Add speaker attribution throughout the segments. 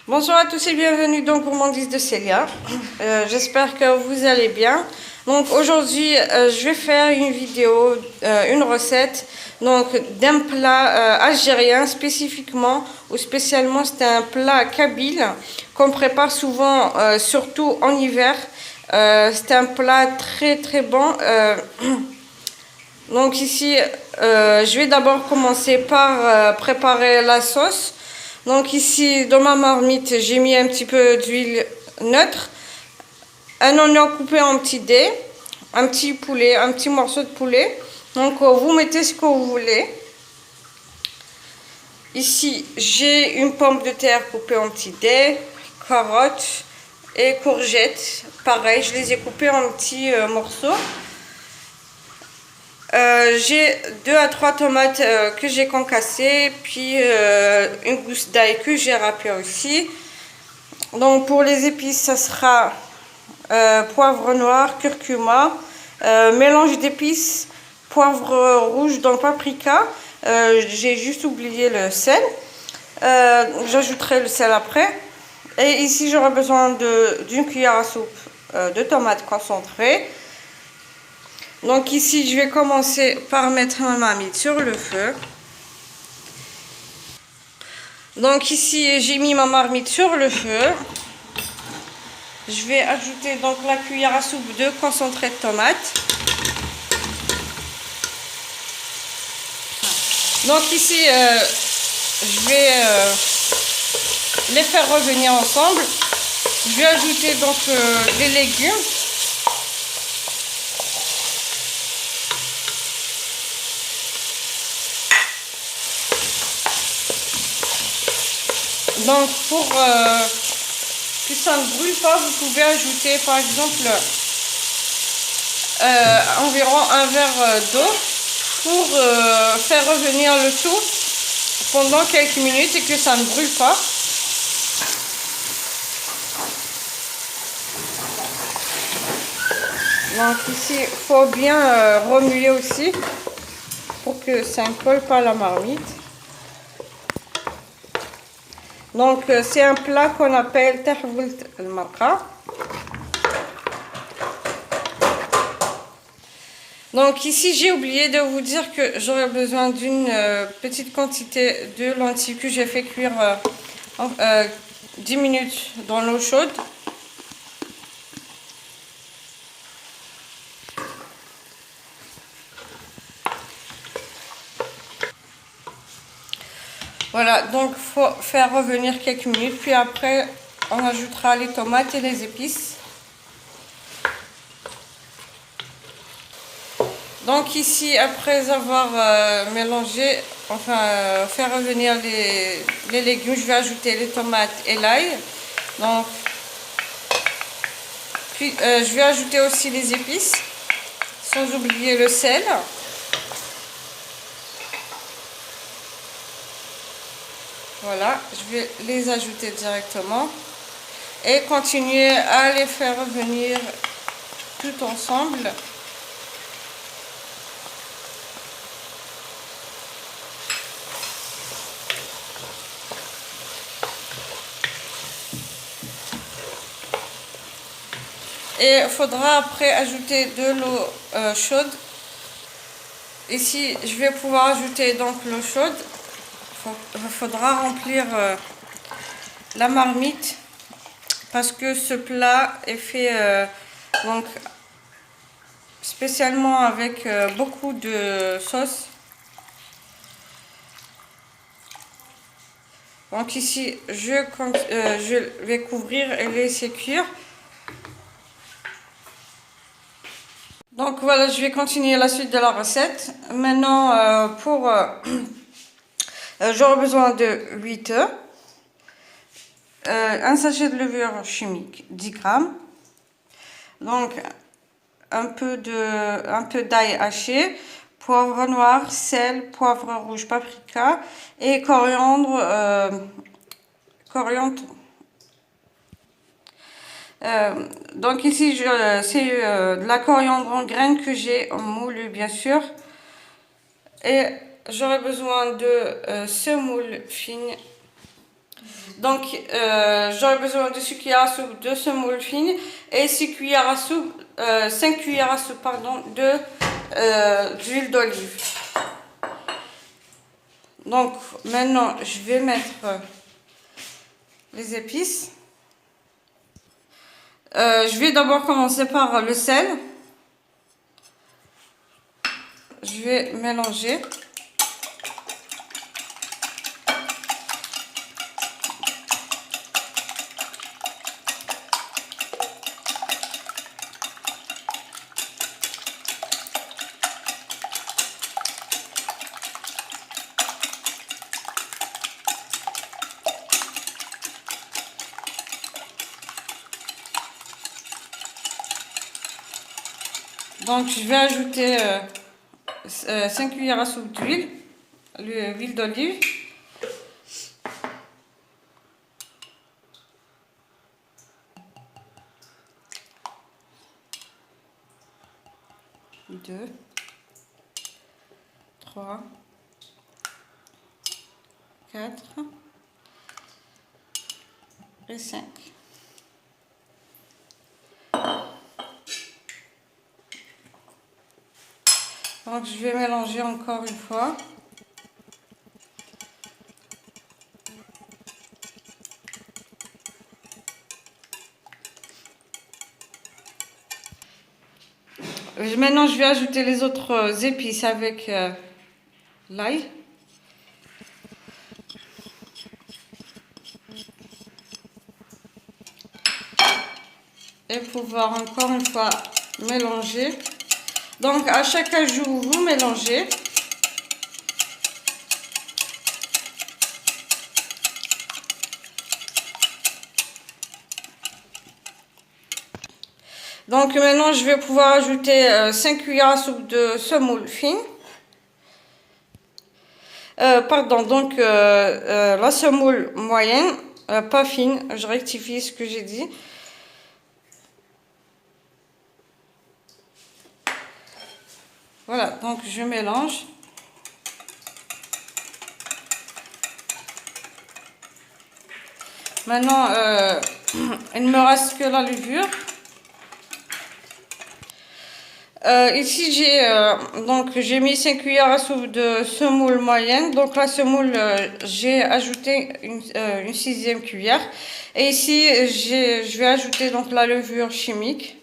Speaker 1: Bonjour à tous et bienvenue donc pour mon 10 de Célia. J'espère que vous allez bien. Donc aujourd'hui je vais faire une vidéo, une recette donc d'un plat algérien spécifiquement ou spécialement. C'est un plat kabyle qu'on prépare souvent, surtout en hiver. C'est un plat très bon. Donc ici je vais d'abord commencer par préparer la sauce. Donc ici, dans ma marmite, j'ai mis un petit peu d'huile neutre, un oignon coupé en petits dés, un petit poulet, un petit morceau de poulet. Donc vous mettez ce que vous voulez. Ici, j'ai une pomme de terre coupée en petits dés, carottes et courgettes. Pareil, je les ai coupées en petits morceaux. J'ai 2 à 3 tomates que j'ai concassées, puis une gousse d'ail que j'ai râpée aussi. Donc pour les épices, ça sera poivre noir, curcuma, mélange d'épices, poivre rouge, donc paprika. J'ai juste oublié le sel. J'ajouterai le sel après. Et ici, j'aurai besoin d'une cuillère à soupe de tomates concentrées. Donc ici, je vais commencer par mettre ma marmite sur le feu. Donc ici, j'ai mis ma marmite sur le feu. Je vais ajouter donc la cuillère à soupe de concentré de tomate. Donc ici, je vais les faire revenir ensemble. Je vais ajouter donc les légumes. Donc pour que ça ne brûle pas, vous pouvez ajouter par exemple environ un verre d'eau pour faire revenir le tout pendant quelques minutes et que ça ne brûle pas. Donc ici, il faut bien remuer aussi pour que ça ne colle pas à la marmite. Donc c'est un plat qu'on appelle tahwoult al-marqa. Donc ici j'ai oublié de vous dire que j'aurais besoin d'une petite quantité de lentilles que j'ai fait cuire 10 minutes dans l'eau chaude. Voilà, donc il faut faire revenir quelques minutes, puis après on ajoutera les tomates et les épices. Donc ici, après avoir mélangé, enfin faire revenir les légumes, je vais ajouter les tomates et l'ail. Donc, puis je vais ajouter aussi les épices, sans oublier le sel. Voilà, je vais les ajouter directement et continuer à les faire revenir tout ensemble. Et il faudra après ajouter de l'eau chaude. Ici, je vais pouvoir ajouter donc l'eau chaude. Il faudra remplir la marmite parce que ce plat est fait donc spécialement avec beaucoup de sauce. Donc ici, je vais couvrir et laisser cuire. Donc voilà, je vais continuer la suite de la recette. Maintenant, j'aurai besoin de 8 œufs, un sachet de levure chimique, 10 grammes, donc un peu d'ail haché, poivre noir, sel, poivre rouge, paprika et coriandre. Donc ici, c'est de la coriandre en graines que j'ai moulu bien sûr. Et j'aurai besoin de semoule fine Donc, j'aurai besoin de 6 cuillères à soupe de semoule fine et 6 cuillères à soupe, 5 cuillères à soupe pardon, d'huile d'olive. Donc, maintenant, je vais mettre les épices. Je vais d'abord commencer par le sel. Je vais mélanger. Donc, je vais ajouter 5 cuillères à soupe d'huile, l'huile d'olive. Deux, 3, 4 et 5. Donc je vais mélanger encore une fois. Maintenant je vais ajouter les autres épices avec l'ail. Et pouvoir encore une fois mélanger. Donc à chaque ajout, vous mélangez. Donc maintenant je vais pouvoir ajouter 5 cuillères à soupe de semoule fine. La semoule moyenne, pas fine, je rectifie ce que j'ai dit. Voilà, donc je mélange. Maintenant, il ne me reste que la levure. Ici, j'ai mis 5 cuillères à soupe de semoule moyenne. Donc la semoule, j'ai ajouté une 6e cuillère. Et ici, je vais ajouter donc la levure chimique.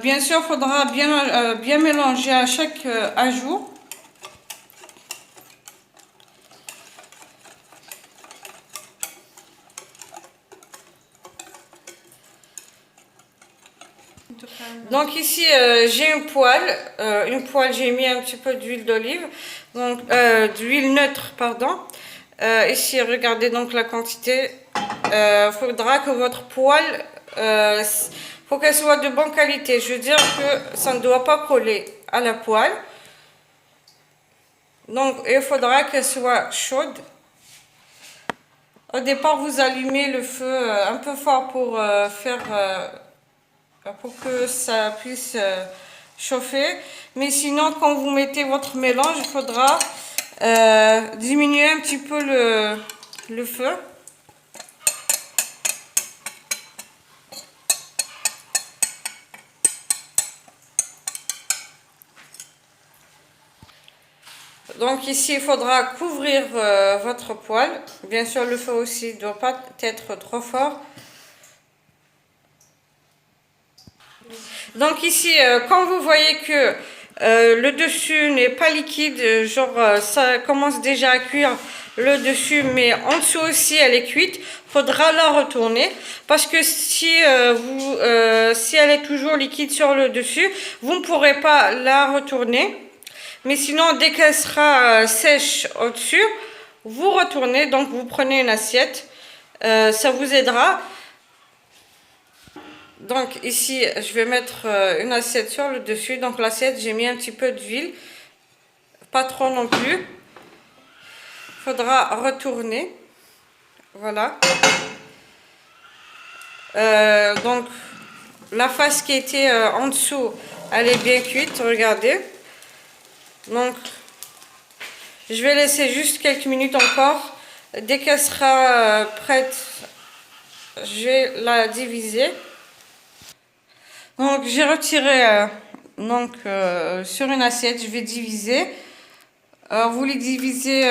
Speaker 1: Bien sûr, il faudra bien mélanger à chaque ajout. Donc ici, j'ai une poêle. J'ai mis un petit peu d'huile d'olive. Donc, d'huile neutre, pardon. Ici, regardez donc la quantité. Faudra que votre poêle... faut qu'elle soit de bonne qualité. Je veux dire que ça ne doit pas coller à la poêle. Donc, il faudra qu'elle soit chaude. Au départ, vous allumez le feu un peu fort pour que ça puisse chauffer. Mais sinon, quand vous mettez votre mélange, il faudra diminuer un petit peu le feu. Donc ici, il faudra couvrir votre poêle. Bien sûr, le feu aussi ne doit pas être trop fort. Donc ici, quand vous voyez que le dessus n'est pas liquide, ça commence déjà à cuire le dessus, mais en dessous aussi elle est cuite, faudra la retourner parce que si elle est toujours liquide sur le dessus, vous ne pourrez pas la retourner. Mais sinon, dès qu'elle sera sèche au-dessus, vous retournez, donc vous prenez une assiette, ça vous aidera. Donc ici, je vais mettre une assiette sur le dessus. Donc l'assiette, j'ai mis un petit peu d'huile, pas trop non plus. Il faudra retourner. Voilà. Donc la face qui était en dessous, elle est bien cuite, regardez. Donc Je vais laisser juste quelques minutes encore. Dès qu'elle sera prête, je vais la diviser. Donc j'ai retiré sur une assiette, je vais diviser. Vous les divisez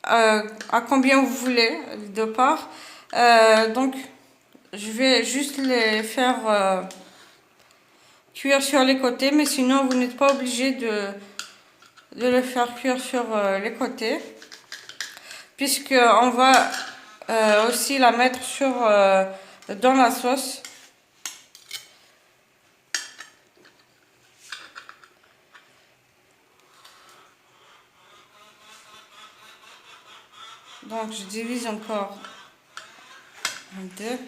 Speaker 1: à combien vous voulez les deux parts. Donc je vais juste les faire cuire sur les côtés, mais sinon vous n'êtes pas obligé de le faire cuire sur les côtés, puisque on va aussi la mettre dans la sauce. Donc je divise encore en deux.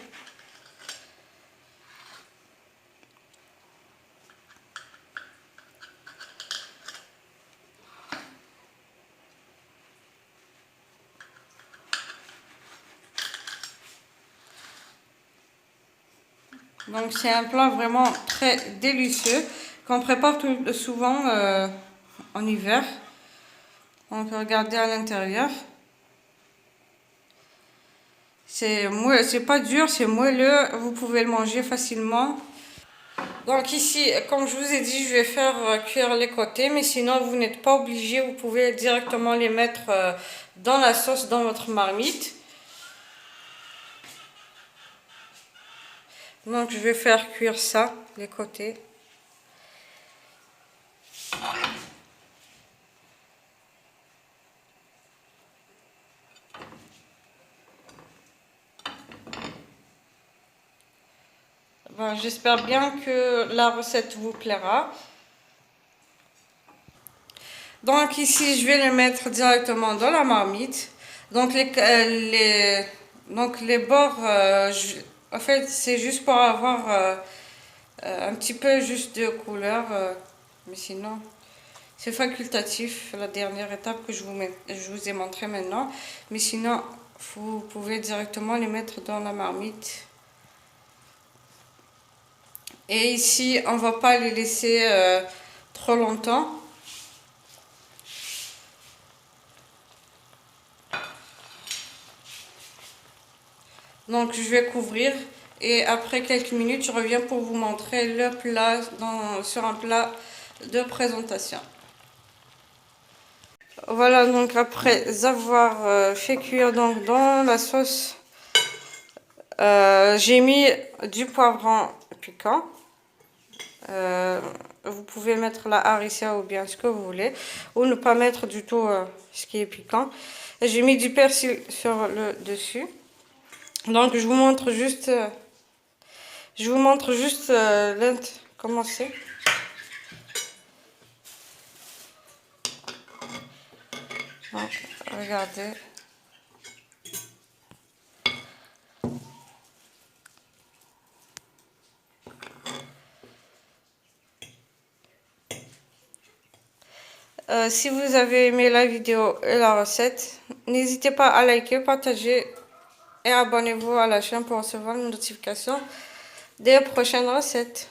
Speaker 1: Donc c'est un plat vraiment très délicieux qu'on prépare souvent en hiver. Donc regardez à l'intérieur. C'est pas dur, c'est moelleux, vous pouvez le manger facilement. Donc ici, comme je vous ai dit, je vais faire cuire les côtés, mais sinon vous n'êtes pas obligé, vous pouvez directement les mettre dans la sauce, dans votre marmite. Donc je vais faire cuire ça, les côtés. Ben, j'espère bien que la recette vous plaira. Donc ici, je vais les mettre directement dans la marmite. Donc les bords, en fait, c'est juste pour avoir un petit peu juste de couleur. Mais sinon, c'est facultatif, la dernière étape que je vous ai montré maintenant. Mais sinon, vous pouvez directement les mettre dans la marmite. Et ici, on va pas les laisser trop longtemps. Donc je vais couvrir et après quelques minutes, je reviens pour vous montrer le plat sur un plat de présentation. Voilà, donc après avoir fait cuire donc dans la sauce, j'ai mis du poivron piquant. Vous pouvez mettre la harissa ou bien ce que vous voulez, ou ne pas mettre du tout ce qui est piquant. J'ai mis du persil sur le dessus. Donc je vous montre juste comment c'est. Donc, regardez. Si vous avez aimé la vidéo et la recette, n'hésitez pas à liker, partager et abonnez-vous à la chaîne pour recevoir une notification des prochaines recettes.